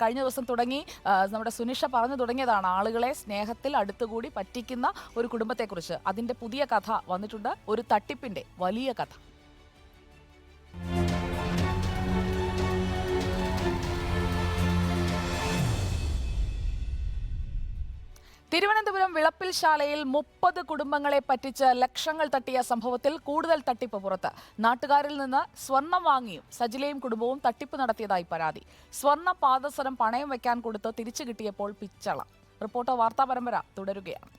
കഴിഞ്ഞ ദിവസം തുടങ്ങി നമ്മുടെ സുനിഷ പറഞ്ഞു തുടങ്ങിയതാണ് ആളുകളെ സ്നേഹത്തിൽ അടുത്തുകൂടി പറ്റിക്കുന്ന ഒരു കുടുംബത്തെക്കുറിച്ച്. അതിന്റെ പുതിയ കഥ വന്നിട്ടുണ്ട്, ഒരു തട്ടിപ്പിന്റെ വലിയ കഥ. തിരുവനന്തപുരം വിളപ്പിൽശാലയിൽ 30 കുടുംബങ്ങളെ പറ്റിച്ച് ലക്ഷങ്ങൾ തട്ടിയ സംഭവത്തിൽ കൂടുതൽ തട്ടിപ്പ് പുറത്ത്. നാട്ടുകാരിൽ നിന്ന് സ്വർണം വാങ്ങിയും സജിലയും കുടുംബവും തട്ടിപ്പ് നടത്തിയതായി പരാതി. സ്വർണ്ണ പാദസരം പണയം വെക്കാൻ കൊടുത്ത് തിരിച്ചു കിട്ടിയപ്പോൾ പിച്ചള. റിപ്പോർട്ടർ വാർത്താ പരമ്പര തുടരുകയാണ്.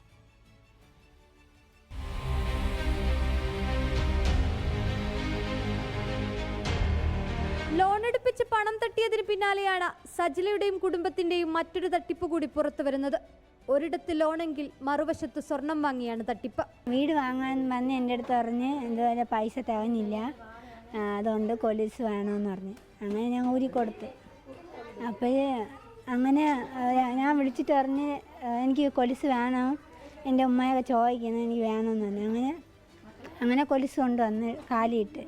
ലോണെടുപ്പിച്ച് പണം തട്ടിയതിന് പിന്നാലെയാണ് സജിലയുടെയും കുടുംബത്തിന്റെയും മറ്റൊരു തട്ടിപ്പ് കൂടി പുറത്തു വരുന്നത്. ഒരിടത്ത് ലോണെങ്കിൽ മറുവശത്ത് സ്വർണം വാങ്ങിയാണ് തട്ടിപ്പ്. വീട് വാങ്ങാൻ വന്ന് എൻ്റെ അടുത്ത് പറഞ്ഞ് എന്തോ പൈസ തികഞ്ഞില്ല, അതുകൊണ്ട് കൊലീസ് വേണമെന്ന് പറഞ്ഞ് അങ്ങനെ ഞാൻ ഊരി കൊടുത്തു. അപ്പോൾ അങ്ങനെ ഞാൻ വിളിച്ചിട്ട് പറഞ്ഞ് എനിക്ക് കൊലീസ് വേണം, എൻ്റെ ഉമ്മയൊക്കെ ചോദിക്കുന്നത് എനിക്ക് വേണമെന്ന് പറഞ്ഞു. അങ്ങനെ കൊലീസ് കൊണ്ടുവന്ന് കാലിയിട്ട്.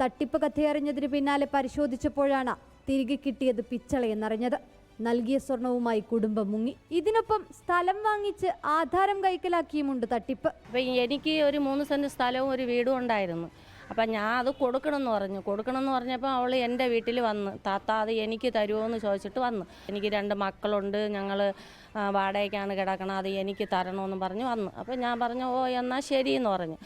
തട്ടിപ്പ് കഥയറിഞ്ഞതിന് പിന്നാലെ പരിശോധിച്ചപ്പോഴാണ് തിരികെ കിട്ടിയത് പിച്ചളയെന്നറിഞ്ഞത്. നൽകിയ സ്വർണവുമായി കുടുംബം മുങ്ങി. ഇതിനൊപ്പം സ്ഥലം വാങ്ങിച്ച് ആധാരം കൈക്കലാക്കിയുമുണ്ട് തട്ടിപ്പ്. അപ്പം എനിക്ക് ഒരു 3 സെൻറ്റ് സ്ഥലവും ഒരു വീടും ഉണ്ടായിരുന്നു. അപ്പം ഞാൻ അത് കൊടുക്കണമെന്ന് പറഞ്ഞപ്പോൾ അവൾ എൻ്റെ വീട്ടിൽ വന്ന്, താത്ത അത് എനിക്ക് തരുമോ എന്ന് ചോദിച്ചിട്ട് വന്നു. എനിക്ക് 2 മക്കളുണ്ട്, ഞങ്ങൾ വാടകയ്ക്കാണ് കിടക്കണം, അത് എനിക്ക് തരണമെന്ന് പറഞ്ഞ് വന്നു. അപ്പം ഞാൻ പറഞ്ഞു ഓ എന്നാൽ ശരിയെന്ന് പറഞ്ഞു.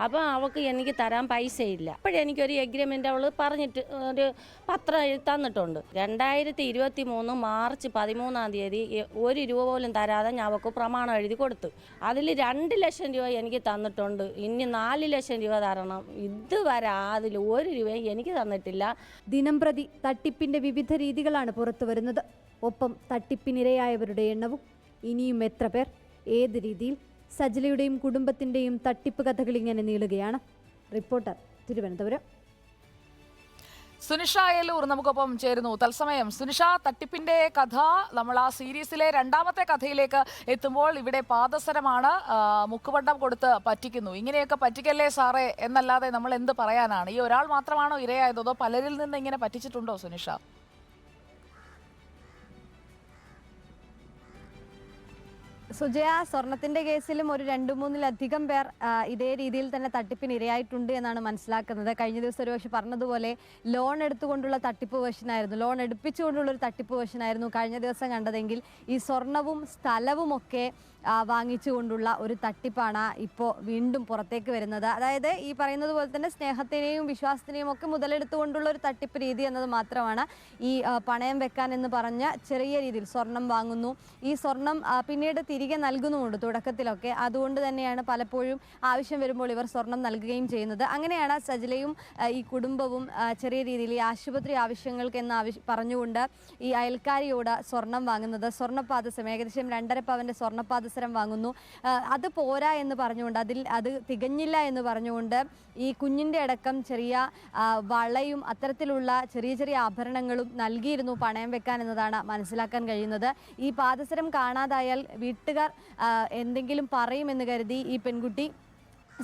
അപ്പോൾ അവൾക്ക് എനിക്ക് തരാൻ പൈസയില്ല. അപ്പോഴെനിക്കൊരു എഗ്രിമെൻ്റ് അവൾ പറഞ്ഞിട്ട് ഒരു പത്രം തന്നിട്ടുണ്ട്. 2023 മാർച്ച് 13-ാം തീയതി 1 രൂപ പോലും തരാതെ ഞാൻ അവൾക്ക് പ്രമാണം എഴുതി കൊടുത്തു. അതിൽ 2 ലക്ഷം രൂപ എനിക്ക് തന്നിട്ടുണ്ട്. ഇനി 4 ലക്ഷം രൂപ തരണം. ഇതുവരെ അതിൽ 1 രൂപയും എനിക്ക് തന്നിട്ടില്ല. ദിനംപ്രതി തട്ടിപ്പിന്റെ വിവിധ രീതികളാണ് പുറത്തു വരുന്നത്. ഒപ്പം തട്ടിപ്പിനിരയായവരുടെ എണ്ണവും. ഇനിയും എത്ര പേർ, ഏത് രീതിയിൽ? സജിലയുടെയും കുടുംബത്തിന്റെയും തട്ടിപ്പ് കഥകൾ ഇങ്ങനെ നീളുകയാണ്. റിപ്പോർട്ടർ, തിരുവനന്തപുരം. സുനിഷ അയലൂർ നമുക്കൊപ്പം ചേരുന്നു തത്സമയം. സുനിഷ, തട്ടിപ്പിന്റെ കഥ നമ്മൾ ആ സീരീസിലെ 2ാമത്തെ കഥയിലേക്ക് എത്തുമ്പോൾ ഇവിടെ പാദസരമാണ്, മുക്കുപണ്ടം കൊടുത്ത് പറ്റിക്കുന്നു. ഇങ്ങനെയൊക്കെ പറ്റിക്കല്ലേ സാറേ എന്നല്ലാതെ നമ്മൾ എന്ത് പറയാനാണ്? ഈ ഒരാൾ മാത്രമാണോ ഇരയായത്, അതോ പലരിൽ നിന്ന് ഇങ്ങനെ പറ്റിച്ചിട്ടുണ്ടോ സുനിഷ? സുജയ, സ്വർണത്തിന്റെ കേസിലും ഒരു 2-3-ലധികം പേർ ഇതേ രീതിയിൽ തന്നെ തട്ടിപ്പിന് ഇരയായിട്ടുണ്ട് എന്നാണ് മനസ്സിലാക്കുന്നത്. കഴിഞ്ഞ ദിവസം ഒരുപക്ഷെ പറഞ്ഞതുപോലെ ലോൺ എടുത്തുകൊണ്ടുള്ള തട്ടിപ്പ് വേർഷനായിരുന്നു, ലോൺ എടുപ്പിച്ചുകൊണ്ടുള്ള ഒരു തട്ടിപ്പ് വേർഷനായിരുന്നു കഴിഞ്ഞ ദിവസം കണ്ടതെങ്കിൽ ഈ സ്വർണവും സ്ഥലവും ഒക്കെ വാങ്ങിച്ചുകൊണ്ടുള്ള ഒരു തട്ടിപ്പാണ് ഇപ്പോൾ വീണ്ടും പുറത്തേക്ക് വരുന്നത്. അതായത് ഈ പറയുന്നത് പോലെ തന്നെ സ്നേഹത്തിനെയും വിശ്വാസത്തിനെയും ഒക്കെ മുതലെടുത്തുകൊണ്ടുള്ള ഒരു തട്ടിപ്പ് രീതി എന്നത് മാത്രമാണ്. ഈ പണയം വെക്കാൻ എന്ന് പറഞ്ഞ ചെറിയ രീതിയിൽ സ്വർണം വാങ്ങുന്നു, ഈ സ്വർണം പിന്നീട് തിരികെ നൽകുന്നുമുണ്ട് തുടക്കത്തിലൊക്കെ. അതുകൊണ്ട് തന്നെയാണ് പലപ്പോഴും ആവശ്യം വരുമ്പോൾ ഇവർ സ്വർണം നൽകുകയും ചെയ്യുന്നത്. അങ്ങനെയാണ് സജിലയും ഈ കുടുംബവും ചെറിയ രീതിയിൽ ഈ ആശുപത്രി ആവശ്യങ്ങൾക്ക് എന്ന് പറഞ്ഞുകൊണ്ട് ഈ അയൽക്കാരിയോട് സ്വർണം വാങ്ങുന്നത്. സ്വർണ്ണപ്പാദസരം ഏകദേശം 2.5 പവൻ്റെ സ്വർണ്ണപ്പാദസരം വാങ്ങുന്നു. അത് പോരാ എന്ന് പറഞ്ഞുകൊണ്ട്, അത് തികഞ്ഞില്ല എന്ന് പറഞ്ഞുകൊണ്ട് ഈ കുഞ്ഞിൻ്റെ അടക്കം ചെറിയ വളയും അത്തരത്തിലുള്ള ചെറിയ ചെറിയ ആഭരണങ്ങളും നൽകിയിരുന്നു പണയം വെക്കാൻ എന്നതാണ് മനസ്സിലാക്കാൻ കഴിയുന്നത്. ഈ പാദസരം കാണാതായാൽ വീട്ടുകാർ എന്തെങ്കിലും പറയുമെന്ന് കരുതി ഈ പെൺകുട്ടി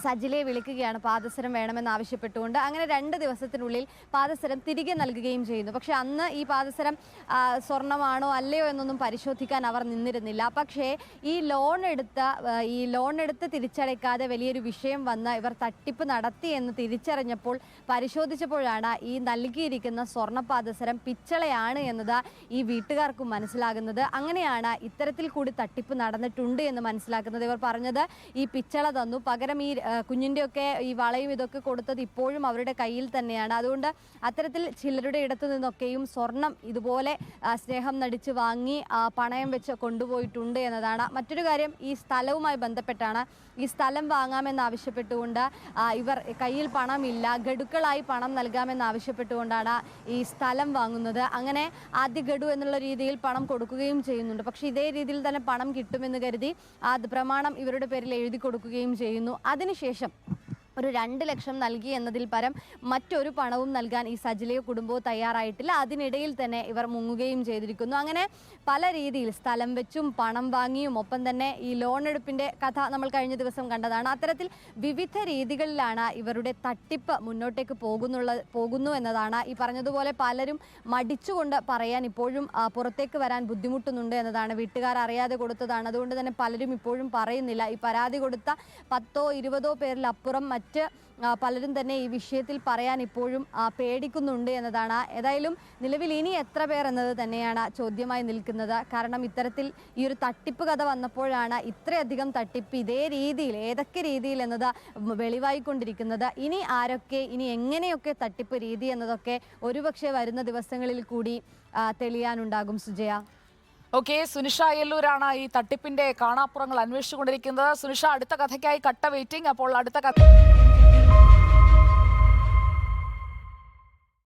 സജിലയെ വിളിക്കുകയാണ് പാദസരം വേണമെന്ന് ആവശ്യപ്പെട്ടുകൊണ്ട്. അങ്ങനെ 2 ദിവസത്തിനുള്ളിൽ പാദസരം തിരികെ നൽകുകയും ചെയ്യുന്നു. പക്ഷെ അന്ന് ഈ പാദസരം സ്വർണ്ണമാണോ അല്ലയോ എന്നൊന്നും പരിശോധിക്കാൻ അവർ നിന്നിരുന്നില്ല. പക്ഷേ ഈ ലോൺ എടുത്ത് തിരിച്ചടയ്ക്കാതെ വലിയൊരു വിഷയം വന്ന് ഇവർ തട്ടിപ്പ് നടത്തി എന്ന് തിരിച്ചറിഞ്ഞപ്പോൾ പരിശോധിച്ചപ്പോഴാണ് ഈ നൽകിയിരിക്കുന്ന സ്വർണ്ണപാദസരം പിച്ചളയാണ് എന്നത് ഈ വീട്ടുകാർക്കും മനസ്സിലാകുന്നത്. അങ്ങനെയാണ് ഇത്തരത്തിൽ കൂടി തട്ടിപ്പ് നടന്നിട്ടുണ്ട് എന്ന് മനസ്സിലാക്കുന്നത്. ഇവർ പറഞ്ഞത് ഈ പിച്ചള തന്നു, പകരം ഈ കുഞ്ഞിൻ്റെയൊക്കെ ഈ വളയും ഇതൊക്കെ കൊടുത്തത് ഇപ്പോഴും അവരുടെ കയ്യിൽ തന്നെയാണ്. അതുകൊണ്ട് അത്തരത്തിൽ ചിലരുടെ ഇടത്തു നിന്നൊക്കെയും സ്വർണം ഇതുപോലെ സ്നേഹം നടിച്ച് വാങ്ങി പണയം വെച്ച് കൊണ്ടുപോയിട്ടുണ്ട് എന്നതാണ്. മറ്റൊരു കാര്യം, ഈ സ്ഥലവുമായി ബന്ധപ്പെട്ടാണ്. ഈ സ്ഥലം വാങ്ങാമെന്നാവശ്യപ്പെട്ടുകൊണ്ട് ഇവർ കയ്യിൽ പണമില്ല, ഗഡുക്കളായി പണം നൽകാമെന്നാവശ്യപ്പെട്ടുകൊണ്ടാണ് ഈ സ്ഥലം വാങ്ങുന്നത്. അങ്ങനെ ആദ്യ ഗഡു എന്നുള്ള രീതിയിൽ പണം കൊടുക്കുകയും ചെയ്യുന്നുണ്ട്. പക്ഷേ ഇതേ രീതിയിൽ തന്നെ പണം കിട്ടുമെന്ന് കരുതി പ്രമാണം ഇവരുടെ പേരിൽ എഴുതി കൊടുക്കുകയും ചെയ്യുന്നു. അതിനുശേഷം ഒരു 2 ലക്ഷം നൽകി എന്നതിൽ പരം മറ്റൊരു പണവും നൽകാൻ ഈ സജിലയോ കുടുംബവും തയ്യാറായിട്ടില്ല. അതിനിടയിൽ തന്നെ ഇവർ മുങ്ങുകയും ചെയ്തിരിക്കുന്നു. അങ്ങനെ പല രീതിയിൽ സ്ഥലം വെച്ചും പണം വാങ്ങിയും ഒപ്പം തന്നെ ഈ ലോൺ എടുപ്പിൻ്റെ കഥ നമ്മൾ കഴിഞ്ഞ ദിവസം കണ്ടതാണ്. അത്തരത്തിൽ വിവിധ രീതികളിലാണ് ഇവരുടെ തട്ടിപ്പ് മുന്നോട്ടേക്ക് പോകുന്നു എന്നതാണ്. ഈ പറഞ്ഞതുപോലെ പലരും മടിച്ചുകൊണ്ട് പറയാൻ ഇപ്പോഴും പുറത്തേക്ക് വരാൻ ബുദ്ധിമുട്ടുന്നുണ്ട് എന്നതാണ്. വീട്ടുകാർ അറിയാതെ കൊടുത്തതാണ്, അതുകൊണ്ട് തന്നെ പലരും ഇപ്പോഴും പറയുന്നില്ല. ഈ പരാതി കൊടുത്ത 10ഓ 20ഓ പേരിലപ്പുറം പലരും തന്നെ ഈ വിഷയത്തിൽ പറയാൻ ഇപ്പോഴും പേടിക്കുന്നുണ്ട് എന്നതാണ്. ഏതായാലും നിലവിൽ ഇനി എത്ര പേർ എന്നത് തന്നെയാണ് ചോദ്യമായി നിൽക്കുന്നത്. കാരണം ഇത്തരത്തിൽ ഈ ഒരു തട്ടിപ്പ് കഥ വന്നപ്പോഴാണ് ഇത്രയധികം തട്ടിപ്പ് ഇതേ രീതിയിൽ ഏതൊക്കെ രീതിയിൽ എന്നത് വെളിവായിക്കൊണ്ടിരിക്കുന്നത്. ഇനി ആരൊക്കെ, ഇനി എങ്ങനെയൊക്കെ തട്ടിപ്പ് രീതി എന്നതൊക്കെ ഒരുപക്ഷെ വരുന്ന ദിവസങ്ങളിൽ കൂടി തെളിയാനുണ്ടാകും. സുജയ. ഓക്കെ, സുനിഷ അയ്യല്ലൂരാണ് ഈ തട്ടിപ്പിന്റെ കാണാപ്പുറങ്ങൾ അന്വേഷിച്ചുകൊണ്ടിരിക്കുന്നത്. സുനിഷ, അടുത്ത കഥയ്ക്കായി കട്ട വെയിറ്റിംഗ്. അപ്പോൾ അടുത്ത കഥ